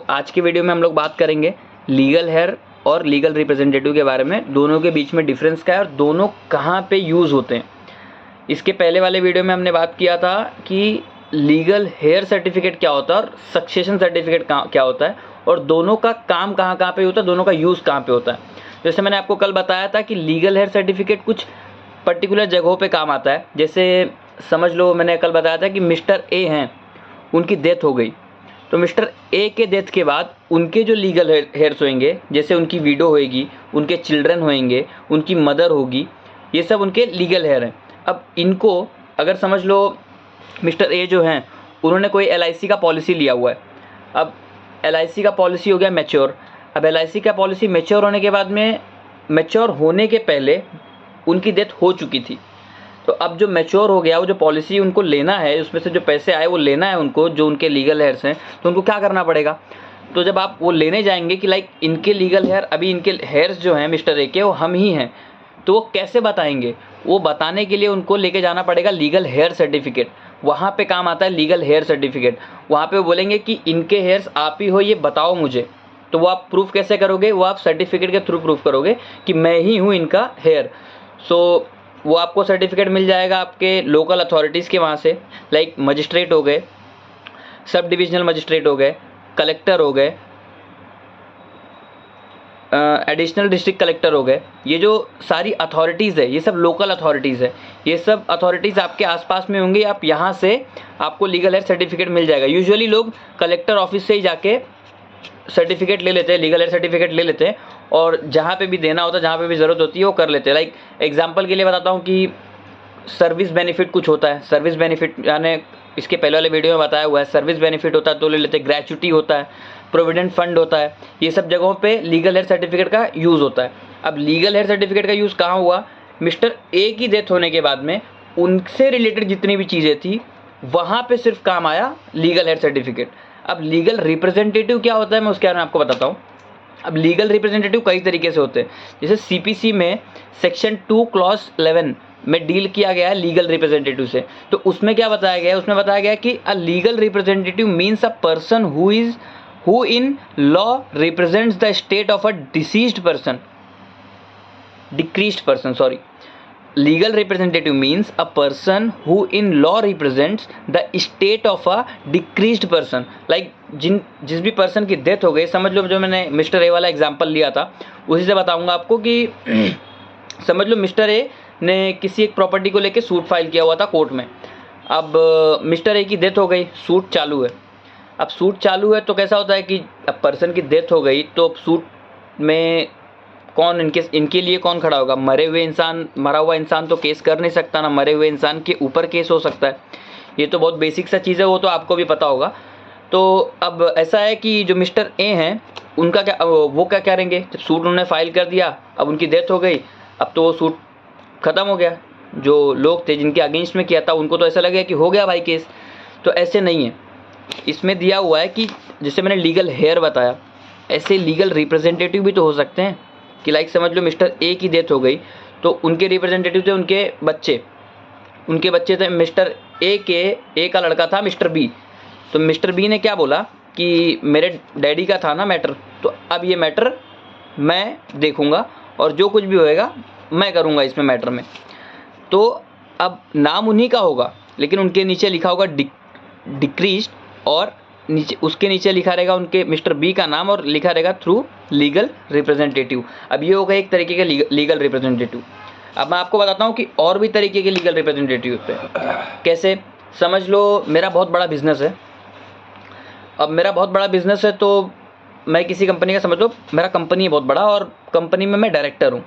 आज की वीडियो में हम लोग बात करेंगे लीगल हेयर और लीगल रिप्रेजेंटेटिव के बारे में, दोनों के बीच में डिफरेंस क्या है और दोनों कहाँ पे यूज़ होते हैं। इसके पहले वाले वीडियो में हमने बात किया था कि लीगल हेयर सर्टिफिकेट क्या होता है और सक्सेशन सर्टिफिकेट क्या होता है और दोनों का काम कहाँ पे होता है, दोनों का यूज़ कहाँ पे होता है। जैसे मैंने आपको कल बताया था कि लीगल हेयर सर्टिफिकेट कुछ पर्टिकुलर जगहों पे काम आता है। जैसे समझ लो, मैंने कल बताया था कि मिस्टर ए हैं, उनकी डेथ हो गई, तो मिस्टर ए के डेथ के बाद उनके जो लीगल हेयर्स होंगे, जैसे उनकी विडो होएगी, उनके चिल्ड्रन होंगे, उनकी मदर होगी, ये सब उनके लीगल हेयर हैं। अब इनको अगर समझ लो मिस्टर ए जो हैं उन्होंने कोई LIC का पॉलिसी लिया हुआ है। अब LIC का पॉलिसी हो गया मैच्योर। अब LIC का पॉलिसी मैच्योर होने के बाद में, मैच्योर होने के पहले उनकी डेथ हो चुकी थी, तो अब जो मैच्योर हो गया, वो जो पॉलिसी उनको लेना है, उसमें से जो पैसे आए वो लेना है उनको, जो उनके लीगल हेयर्स हैं, तो उनको क्या करना पड़ेगा। तो जब आप वो लेने जाएंगे कि लाइक इनके लीगल हेयर, अभी इनके हेयर्स जो हैं मिस्टर ए के, वो हम ही हैं, तो वो कैसे बताएंगे। वो बताने के लिए उनको लेके जाना पड़ेगा लीगल हेयर सर्टिफिकेट। वहाँ पे काम आता है लीगल हेयर सर्टिफिकेट। वहाँ पे वो बोलेंगे कि इनके हेयर्स आप ही हो, ये बताओ मुझे। तो वो आप प्रूफ कैसे करोगे, वो आप सर्टिफिकेट के थ्रू प्रूफ करोगे कि मैं ही हूँ इनका हेयर। सो वो आपको सर्टिफिकेट मिल जाएगा आपके लोकल अथॉरिटीज़ के वहाँ से, लाइक मजिस्ट्रेट हो गए, सब डिविजनल मजिस्ट्रेट हो गए, कलेक्टर हो गए, एडिशनल डिस्ट्रिक्ट कलेक्टर हो गए। ये जो सारी अथॉरिटीज़ है, ये सब लोकल अथॉरिटीज़ है। ये सब अथॉरिटीज़ आपके आसपास में होंगी, आप यहाँ से आपको लीगल हेयर सर्टिफिकेट मिल जाएगा। यूजुअली लोग कलेक्टर ऑफिस से ही जाके सर्टिफिकेट ले लेते हैं, लीगल हेयर सर्टिफिकेट ले लेते हैं, और जहाँ पे भी देना होता है, जहाँ पे भी ज़रूरत होती है वो कर लेते हैं। लाइक एग्जांपल के लिए बताता हूँ कि सर्विस बेनिफिट कुछ होता है। सर्विस बेनिफिट यानी इसके पहले वाले वीडियो में बताया हुआ है, सर्विस बेनिफिट होता है तो ले लेते हैं, ग्रेच्युटी होता है, प्रोविडेंट फंड होता है, ये सब जगहों पे लीगल हेयर सर्टिफिकेट का यूज़ होता है। अब लीगल हेयर सर्टिफिकेट का यूज़ कहाँ हुआ, मिस्टर ए की डेथ होने के बाद में उनसे रिलेटेड जितनी भी चीज़ें थी वहाँ पे सिर्फ काम आया लीगल हेयर सर्टिफिकेट। अब लीगल रिप्रेजेंटेटिव क्या होता है, मैं उसके बारे में आपको बताता हूँ। अब लीगल रिप्रेजेंटेटिव कई तरीके से होते हैं। जैसे CPC में सेक्शन 2 क्लॉज 11 में डील किया गया है लीगल रिप्रेजेंटेटिव से। तो उसमें क्या बताया गया है, उसमें बताया गया है कि a legal representative means a person who in law represents the state of a deceased person, decreased person, sorry. Legal representative means a person who in law represents the state of a decreased person. Like जिस भी person की death हो गई, समझ लो जो मैंने mister A वाला example लिया था उसी से बताऊंगा आपको कि समझ लो मिस्टर ए ने किसी एक प्रॉपर्टी को लेके सूट फाइल किया हुआ था कोर्ट में। अब मिस्टर ए की डेथ हो गई, सूट चालू है। अब सूट चालू है तो कैसा होता है कि अब पर्सन की डेथ हो गई तो सूट में कौन इनके लिए कौन खड़ा होगा। मरा हुआ इंसान तो केस कर नहीं सकता ना, मरे हुए इंसान के ऊपर केस हो सकता है। ये तो बहुत बेसिक सा चीज़ है, वो तो आपको भी पता होगा। तो अब ऐसा है कि जो मिस्टर ए हैं उनका क्या, वो क्या करेंगे, जब सूट उन्होंने फाइल कर दिया, अब उनकी डेथ हो गई, अब तो वो सूट ख़त्म हो गया। जो लोग थे जिनके अगेंस्ट में किया था उनको तो ऐसा लगेगा कि हो गया भाई केस। तो ऐसे नहीं है, इसमें दिया हुआ है कि जैसे मैंने लीगल हेयर बताया, ऐसे लीगल रिप्रेजेंटेटिव भी तो हो सकते हैं कि लाइक समझ लो मिस्टर ए की डेथ हो गई तो उनके रिप्रेजेंटेटिव थे उनके बच्चे थे। मिस्टर ए का लड़का था मिस्टर बी, तो मिस्टर बी ने क्या बोला कि मेरे डैडी का था ना मैटर, तो अब ये मैटर मैं देखूंगा और जो कुछ भी होएगा मैं करूंगा इसमें मैटर में। तो अब नाम उन्हीं का होगा, लेकिन उनके नीचे लिखा होगा डिक्रीज्ड, और नीचे उसके नीचे लिखा रहेगा उनके मिस्टर बी का नाम और लिखा रहेगा थ्रू लीगल रिप्रेजेंटेटिव। अब ये होगा एक तरीके के लीगल रिप्रेजेंटेटिव। अब मैं आपको बताता हूँ कि और भी तरीके के लीगल रिप्रेजेंटेटिव होते हैं। कैसे, समझ लो मेरा बहुत बड़ा बिजनेस है। अब मेरा बहुत बड़ा बिजनेस है तो मैं किसी कंपनी का, समझ लो मेरा कंपनी है बहुत बड़ा और कंपनी में मैं डायरेक्टर हूँ।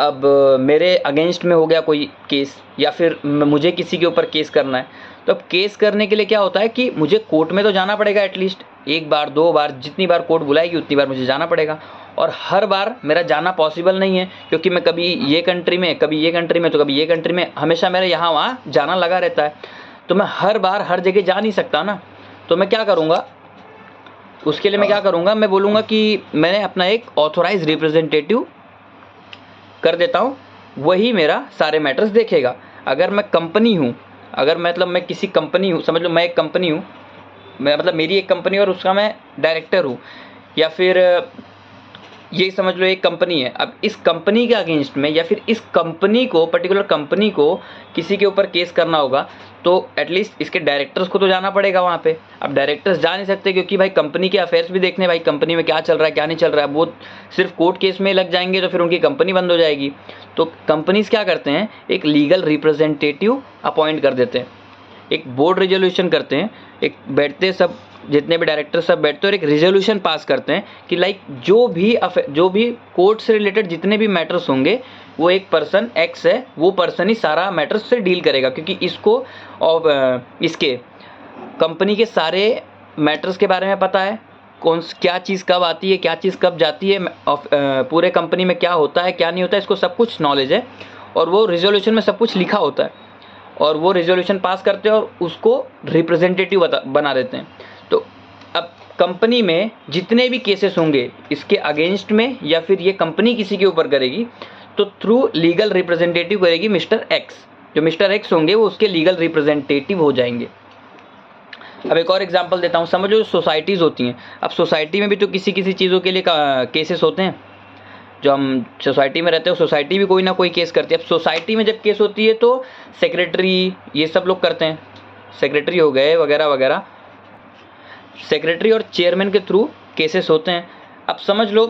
अब मेरे अगेंस्ट में हो गया कोई केस या फिर मुझे किसी के ऊपर केस करना है, तो अब केस करने के लिए क्या होता है कि मुझे कोर्ट में तो जाना पड़ेगा, एटलीस्ट एक बार 2 बार, जितनी बार कोर्ट बुलाएगी उतनी बार मुझे जाना पड़ेगा। और हर बार मेरा जाना पॉसिबल नहीं है, क्योंकि मैं कभी ये कंट्री में, कभी ये कंट्री में, तो कभी ये कंट्री में, हमेशा मेरा यहाँ वहाँ जाना लगा रहता है। तो मैं हर बार हर जगह जा नहीं सकता ना। तो मैं क्या करूँगा, उसके लिए मैं क्या करूँगा, मैं बोलूँगा कि मैंने अपना एक ऑथोराइज रिप्रेजेंटेटिव कर देता हूँ, वही मेरा सारे मैटर्स देखेगा। अगर मैं कंपनी हूँ, अगर मतलब मैं किसी कंपनी हूँ, समझ लो मैं एक कंपनी हूँ मैं मतलब मेरी एक कंपनी और उसका मैं डायरेक्टर हूँ, या फिर ये समझ लो एक कंपनी है। अब इस कंपनी के अगेंस्ट में या फिर इस कंपनी को, पर्टिकुलर कंपनी को किसी के ऊपर केस करना होगा तो एटलीस्ट इसके डायरेक्टर्स को तो जाना पड़ेगा वहाँ पे। अब डायरेक्टर्स जा नहीं सकते क्योंकि भाई कंपनी के अफेयर्स भी देखने, भाई कंपनी में क्या चल रहा है क्या नहीं चल रहा है। वो सिर्फ कोर्ट केस में लग जाएंगे तो फिर उनकी कंपनी बंद हो जाएगी। तो कंपनीज क्या करते हैं, एक लीगल रिप्रेजेंटेटिव अपॉइंट कर देते हैं, एक बोर्ड रेजोल्यूशन करते हैं, एक बैठते सब जितने भी डायरेक्टर सब बैठते हैं और एक रेजोल्यूशन पास करते हैं कि लाइक जो भी कोर्ट से रिलेटेड जितने भी मैटर्स होंगे वो एक पर्सन एक्स है, वो पर्सन ही सारा मैटर्स से डील करेगा, क्योंकि इसको और इसके कंपनी के सारे मैटर्स के बारे में पता है, क्या चीज़ कब आती है, क्या चीज़ कब जाती है, पूरे कंपनी में क्या होता है क्या नहीं होता है, इसको सब कुछ नॉलेज है। और वो रिजोल्यूशन में सब कुछ लिखा होता है और वो रिजोल्यूशन पास करते हैं और उसको रिप्रेजेंटेटिव बना देते हैं। तो अब कंपनी में जितने भी केसेस होंगे इसके अगेंस्ट में या फिर ये कंपनी किसी के ऊपर करेगी तो थ्रू लीगल रिप्रेजेंटेटिव करेगी मिस्टर एक्स। जो मिस्टर एक्स होंगे वो उसके लीगल रिप्रेजेंटेटिव हो जाएंगे। अब एक और एग्जांपल देता हूँ, समझो सोसाइटीज़ होती हैं। अब सोसाइटी में भी तो किसी किसी चीज़ों के लिए केसेस होते हैं। जो हम सोसाइटी में रहते हैं सोसाइटी भी कोई ना कोई केस करती है। अब सोसाइटी में जब केस होती है तो सेक्रेटरी ये सब लोग करते हैं, सेक्रेटरी हो गए वगैरह वगैरह, सेक्रेटरी और चेयरमैन के थ्रू केसेस होते हैं। अब समझ लो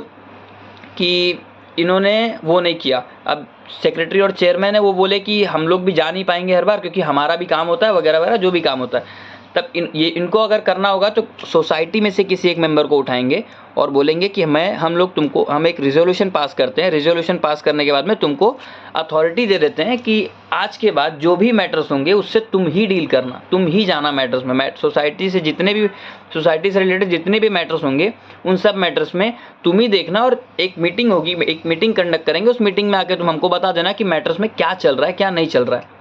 कि इन्होंने वो नहीं किया, अब सेक्रेटरी और चेयरमैन है वो बोले कि हम लोग भी जा नहीं पाएंगे हर बार क्योंकि हमारा भी काम होता है वगैरह वगैरह, जो भी काम होता है। तब इनको अगर करना होगा तो सोसाइटी में से किसी एक मेंबर को उठाएंगे और बोलेंगे कि हम एक रिजोल्यूशन पास करते हैं। रिजोल्यूशन पास करने के बाद में तुमको अथॉरिटी दे देते हैं कि आज के बाद जो भी मैटर्स होंगे उससे तुम ही डील करना, तुम ही जाना मैटर्स में। सोसाइटी से रिलेटेड जितने भी मैटर्स होंगे उन सब मैटर्स में तुम ही देखना। और एक मीटिंग होगी, एक मीटिंग कंडक्ट करेंगे, उस मीटिंग में आके तुम हमको बता देना कि मैटर्स में क्या चल रहा है क्या नहीं चल रहा है।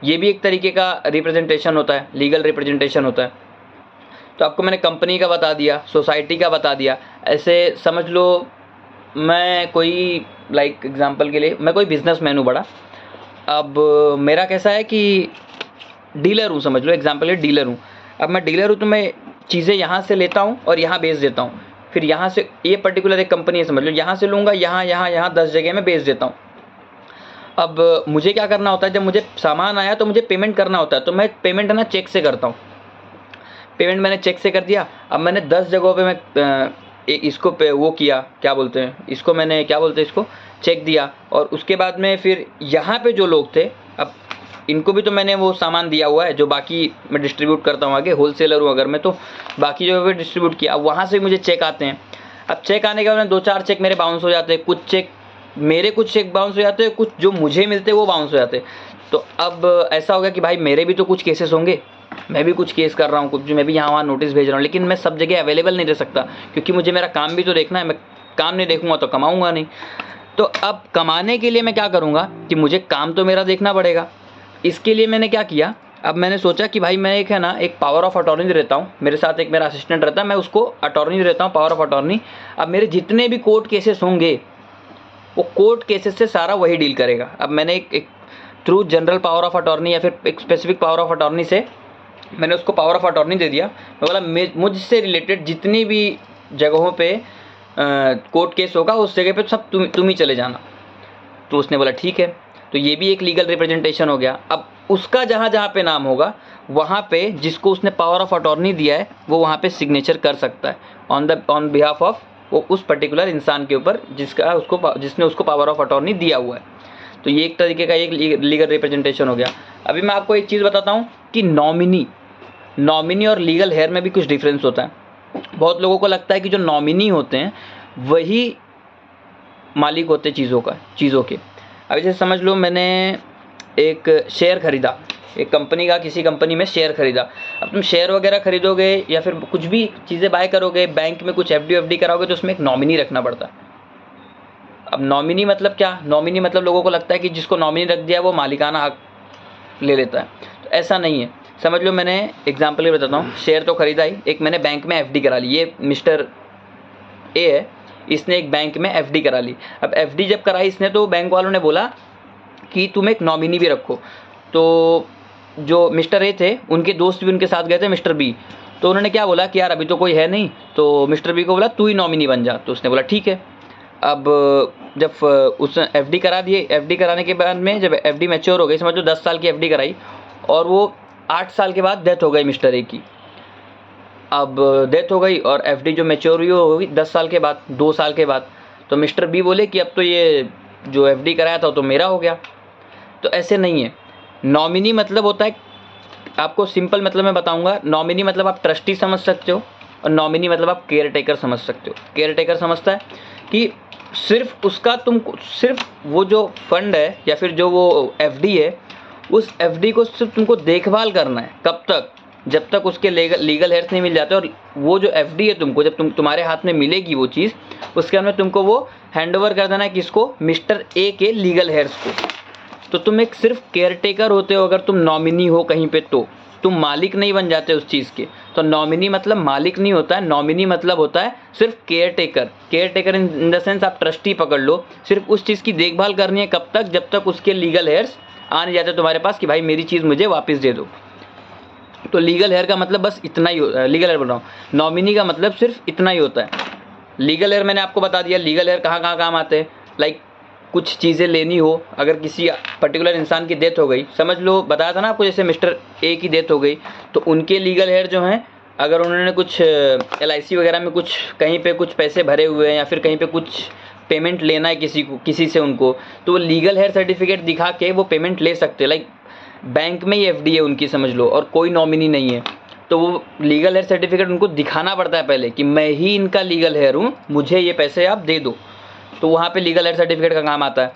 ये भी एक तरीके का रिप्रेजेंटेशन होता है, लीगल रिप्रेजेंटेशन होता है। तो आपको मैंने कंपनी का बता दिया, सोसाइटी का बता दिया। ऐसे समझ लो मैं कोई एग्जांपल के लिए मैं कोई बिजनेसमैन हूँ बड़ा। अब मेरा कैसा है कि डीलर हूँ, समझ लो एग्जांपल है डीलर हूँ। अब मैं डीलर हूँ तो मैं चीज़ें यहाँ से लेता हूँ और यहाँ बेच देता हूँ। फिर यहाँ से ये पर्टिकुलर एक कंपनी है समझ लो, यहाँ से लूँगा यहाँ 10 जगह में बेच देता हूँ। अब मुझे क्या करना होता है, जब मुझे सामान आया तो मुझे पेमेंट करना होता है, तो मैं पेमेंट है ना चेक से करता हूँ। पेमेंट मैंने चेक से कर दिया। अब मैंने 10 जगहों पे मैं इसको पे वो किया, क्या बोलते हैं इसको, मैंने क्या बोलते हैं इसको, चेक दिया। और उसके बाद में फिर यहाँ पे जो लोग थे, अब इनको भी तो मैंने वो सामान दिया हुआ है जो बाकी मैं डिस्ट्रीब्यूट करता हूँ आगे, होलसेलर हूँ अगर मैं, तो बाकी जो भी डिस्ट्रीब्यूट किया। अब वहाँ से मुझे चेक आते हैं। अब चेक आने के बाद में 2-4 चेक मेरे बाउंस हो जाते हैं, कुछ चेक बाउंस हो जाते हैं, कुछ जो मुझे मिलते हैं वो बाउंस हो जाते हैं। तो अब ऐसा हो गया कि भाई मेरे भी तो कुछ केसेस होंगे, मैं भी कुछ केस कर रहा हूँ, कुछ मैं भी यहाँ वहाँ नोटिस भेज रहा हूँ, लेकिन मैं सब जगह अवेलेबल नहीं रह सकता क्योंकि मुझे मेरा काम भी तो देखना है। मैं काम नहीं देखूँगा तो कमाऊँगा नहीं। तो अब कमाने के लिए मैं क्या करूँगा कि मुझे काम तो मेरा देखना पड़ेगा। इसके लिए मैंने क्या किया, अब मैंने सोचा कि भाई मैं एक पावर ऑफ अटॉर्नी रहता हूँ, मेरे साथ एक मेरा असिस्टेंट रहता है, मैं उसको अटॉर्नी रहता हूँ, पावर ऑफ अटॉर्नी। अब मेरे जितने भी कोर्ट केसेस होंगे वो कोर्ट केसेस से सारा वही डील करेगा। अब मैंने एक through general power of attorney या फिर एक स्पेसिफिक पावर ऑफ अटॉर्नी से मैंने उसको पावर ऑफ अटॉर्नी दे दिया। मैं बोला मुझसे रिलेटेड जितनी भी जगहों पे कोर्ट केस होगा उस जगह पे सब तुम ही चले जाना। तो उसने बोला ठीक है। तो ये भी एक लीगल रिप्रेजेंटेशन हो गया। अब उसका जहाँ जहाँ पे नाम होगा वहाँ पे जिसको उसने पावर ऑफ अटॉर्नी दिया है वो वहाँ पे सिग्नेचर कर सकता है ऑन बिहाफ ऑफ वो उस पर्टिकुलर इंसान के ऊपर जिसने उसको पावर ऑफ अटॉर्नी दिया हुआ है। तो ये एक तरीके का एक लीगल रिप्रेजेंटेशन हो गया। अभी मैं आपको एक चीज़ बताता हूँ कि नॉमिनी और लीगल हेयर में भी कुछ डिफरेंस होता है। बहुत लोगों को लगता है कि जो नॉमिनी होते हैं वही मालिक होते हैं चीज़ों के। अब जैसे समझ लो मैंने एक शेयर खरीदा, एक कंपनी का, किसी कंपनी में शेयर खरीदा। अब तुम शेयर वगैरह खरीदोगे या फिर कुछ भी चीज़ें बाय करोगे, बैंक में कुछ एफडी कराओगे तो उसमें एक नॉमिनी रखना पड़ता है। अब नॉमिनी मतलब क्या, नॉमिनी मतलब लोगों को लगता है कि जिसको नॉमिनी रख दिया वो मालिकाना हक ले लेता है। तो ऐसा नहीं है। समझ लो मैंने एग्जाम्पल बताता हूँ, शेयर तो खरीदा ही, एक मैंने बैंक में एफडी करा ली। ये मिस्टर ए है, इसने एक बैंक में एफडी करा ली। अब एफडी जब कराई इसने तो बैंक वालों ने बोला कि तुम एक नॉमिनी भी रखो। तो जो मिस्टर ए थे उनके दोस्त भी उनके साथ गए थे, मिस्टर बी। तो उन्होंने क्या बोला कि यार अभी तो कोई है नहीं, तो मिस्टर बी को बोला तू ही नॉमिनी बन जा। तो उसने बोला ठीक है। अब जब उसने एफडी करा दिए, एफडी कराने के बाद में जब एफडी मैच्योर हो गई, समझ लो 10 साल की एफडी कराई, और वो 8 साल के बाद डेथ हो गई मिस्टर ए की। अब डेथ हो गई और एफडी जो मैच्योर हुई वो होगी 10 साल के बाद, 2 साल के बाद। तो मिस्टर बी बोले कि अब तो ये जो एफडी कराया था तो मेरा हो गया। तो ऐसे नहीं है। नॉमिनी मतलब होता है, आपको सिंपल मतलब मैं बताऊंगा, नॉमिनी मतलब आप ट्रस्टी समझ सकते हो, और नॉमिनी मतलब आप केयर टेकर समझ सकते हो। केयर टेकर समझता है कि सिर्फ उसका सिर्फ वो जो फंड है या फिर जो वो एफडी है, उस एफडी को सिर्फ तुमको देखभाल करना है। कब तक? जब तक उसके लीगल हेयर्स नहीं मिल जाते। और वो जो एफडी है तुमको जब तुम्हारे हाथ में मिलेगी वो चीज़, उसके बाद में तुमको वो हैंड ओवर कर देना है किसको? मिस्टर ए के लीगल हेयर्स को। तो तुम एक सिर्फ केयर टेकर होते हो अगर तुम नॉमिनी हो कहीं पे, तो तुम मालिक नहीं बन जाते उस चीज़ के। तो नॉमिनी मतलब मालिक नहीं होता है, नॉमिनी मतलब होता है सिर्फ care taker. Care taker in the sense आप ट्रस्टी पकड़ लो, सिर्फ उस चीज़ की देखभाल करनी है। कब तक? जब तक उसके लीगल हेयर्स आ नहीं जाते तुम्हारे पास कि भाई मेरी चीज़ मुझे वापस दे दो। तो लीगल हेयर का मतलब बस इतना ही होता है। लीगल हेयर बोल रहा हूँ, नॉमिनी का मतलब सिर्फ इतना ही होता है। लीगल हेयर मैंने आपको बता दिया, लीगल हेयर कहाँ कहाँ काम आते हैं। लाइक कुछ चीज़ें लेनी हो, अगर किसी पर्टिकुलर इंसान की डेथ हो गई, समझ लो बताया था ना आपको, जैसे मिस्टर ए की डेथ हो गई, तो उनके लीगल हेयर जो हैं, अगर उन्होंने कुछ LIC वगैरह में कुछ कहीं पे कुछ पैसे भरे हुए हैं या फिर कहीं पे कुछ पेमेंट लेना है किसी से उनको, तो वो लीगल हेयर सर्टिफिकेट दिखा के वो पेमेंट ले सकते हैं। लाइक बैंक में ही एफडी है उनकी समझ लो, और कोई नॉमिनी नहीं है, तो वो लीगल हेयर सर्टिफिकेट उनको दिखाना पड़ता है पहले कि मैं ही इनका लीगल हेयर हूँ, मुझे ये पैसे आप दे दो। तो वहाँ पे लीगल हेयर सर्टिफिकेट का काम आता है।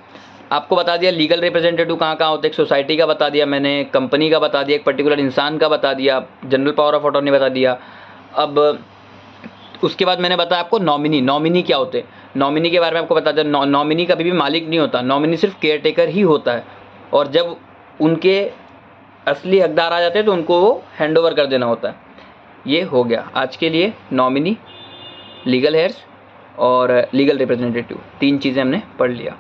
आपको बता दिया लीगल रिप्रेजेंटेटिव कहाँ कहाँ होते हैं। एक सोसाइटी का बता दिया मैंने, कंपनी का बता दिया, एक पर्टिकुलर इंसान का बता दिया, जनरल पावर ऑफ अटॉर्नी बता दिया। अब उसके बाद मैंने बताया आपको नॉमिनी। नॉमिनी क्या होते हैं, नॉमिनी के बारे में आपको बता दिया। नॉमिनी कभी भी मालिक नहीं होता, नॉमिनी सिर्फ केयर टेकर ही होता है। और जब उनके असली हकदार आ जाते हैं तो उनको वो हैंड ओवर कर देना होता है। ये हो गया आज के लिए नॉमिनी, लीगल हेयर्स और लीगल रिप्रेजेंटेटिव, 3 चीज़ें हमने पढ़ लिया।